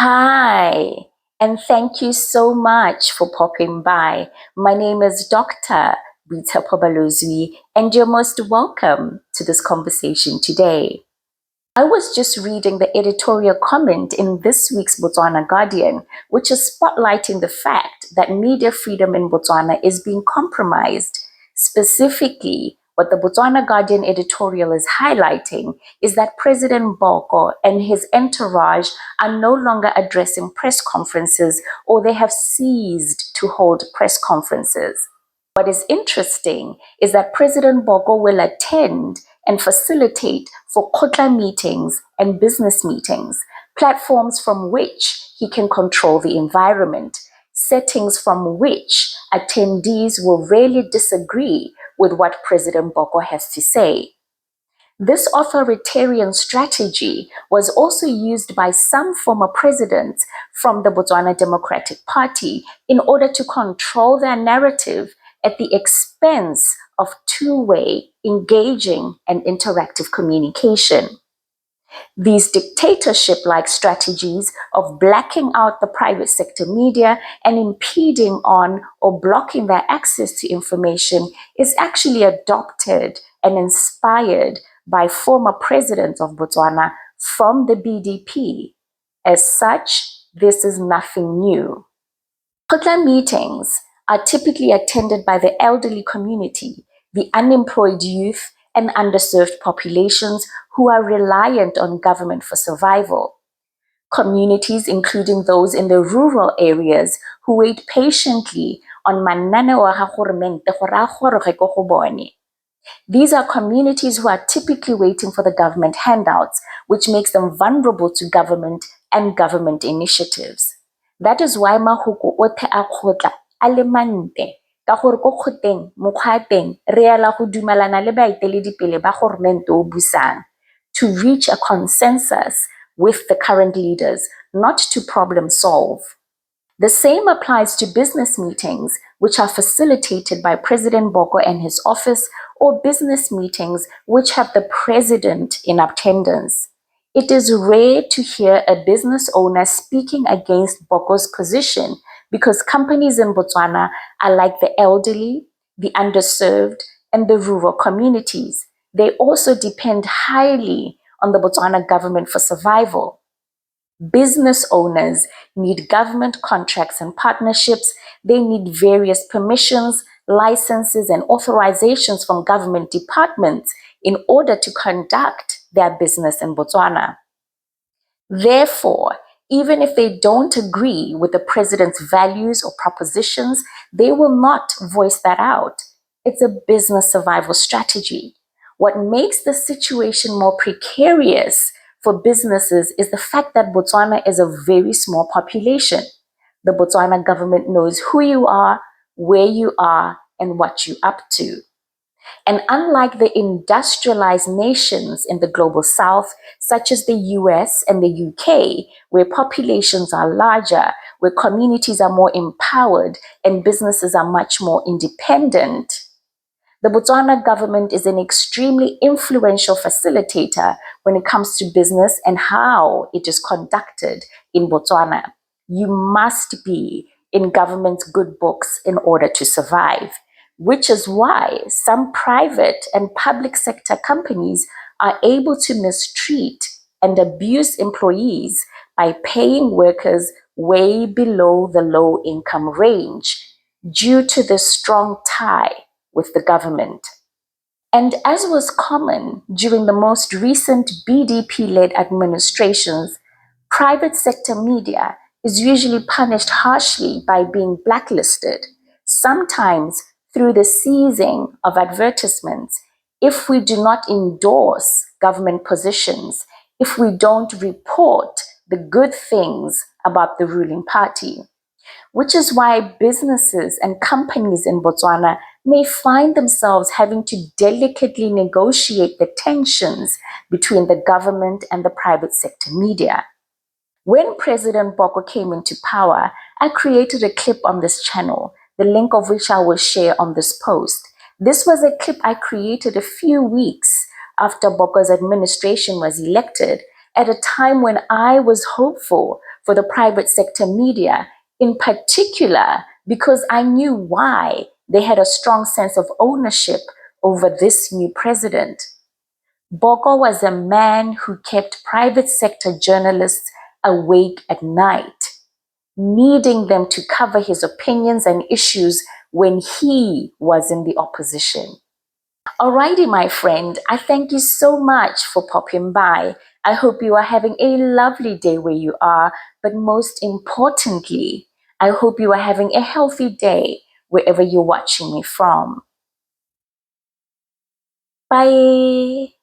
Hi, and thank you so much for popping by. My name is Dr. Rita Pobalozwi, and you're most welcome to this conversation today. I was just reading the editorial comment in this week's Botswana Guardian, which is spotlighting the fact that media freedom in Botswana is being compromised. Specifically, what the Botswana Guardian editorial is highlighting is that President Boko and his entourage are no longer addressing press conferences, or they have ceased to hold press conferences. What is interesting is that President Boko will attend and facilitate for Kgotla meetings and business meetings, platforms from which he can control the environment, settings from which attendees will rarely disagree with what President Boko has to say. This authoritarian strategy was also used by some former presidents from the Botswana Democratic Party in order to control their narrative at the expense of two-way, engaging, and interactive communication. These dictatorship-like strategies of blacking out the private sector media and impeding on or blocking their access to information is actually adopted and inspired by former presidents of Botswana from the BDP. As such, this is nothing new. Kgotla meetings are typically attended by the elderly community, the unemployed youth, and underserved populations who are reliant on government for survival. Communities, including those in the rural areas, who wait patiently on mananeo a government gore a goroge ko go bone. These are communities who are typically waiting for the government handouts, which makes them vulnerable to government and government initiatives. That is why mahuku othe a kgotla a le mante, ka gore ko kgoteng mokgwa a teng re ela go dumelana le baeteledipele ba gormente o busang, to reach a consensus with the current leaders, not to problem solve. The same applies to business meetings, which are facilitated by President Boko and his office, or business meetings which have the president in attendance. It is rare to hear a business owner speaking against Boko's position because companies in Botswana are like the elderly, the underserved, and the rural communities. They also depend highly on the Botswana government for survival. Business owners need government contracts and partnerships. They need various permissions, licenses, and authorizations from government departments in order to conduct their business in Botswana. Therefore, even if they don't agree with the president's values or propositions, they will not voice that out. It's a business survival strategy. What makes the situation more precarious for businesses is the fact that Botswana is a very small population. The Botswana government knows who you are, where you are, and what you're up to. And unlike the industrialized nations in the global south, such as the US and the UK, where populations are larger, where communities are more empowered, and businesses are much more independent, the Botswana government is an extremely influential facilitator when it comes to business and how it is conducted in Botswana. You must be in government's good books in order to survive, which is why some private and public sector companies are able to mistreat and abuse employees by paying workers way below the low-income range due to the strong tie with the government. And as was common during the most recent BDP-led administrations, private sector media is usually punished harshly by being blacklisted, sometimes through the seizing of advertisements, if we do not endorse government positions, if we don't report the good things about the ruling party. Which is why businesses and companies in Botswana may find themselves having to delicately negotiate the tensions between the government and the private sector media. When President Boko came into power, I created a clip on this channel, the link of which I will share on this post. This was a clip I created a few weeks after Boko's administration was elected, at a time when I was hopeful for the private sector media, in particular because I knew why they had a strong sense of ownership over this new president. Boko was a man who kept private sector journalists awake at night, needing them to cover his opinions and issues when he was in the opposition. Alrighty, my friend, I thank you so much for popping by. I hope you are having a lovely day where you are, but most importantly, I hope you are having a healthy day wherever you're watching me from. Bye.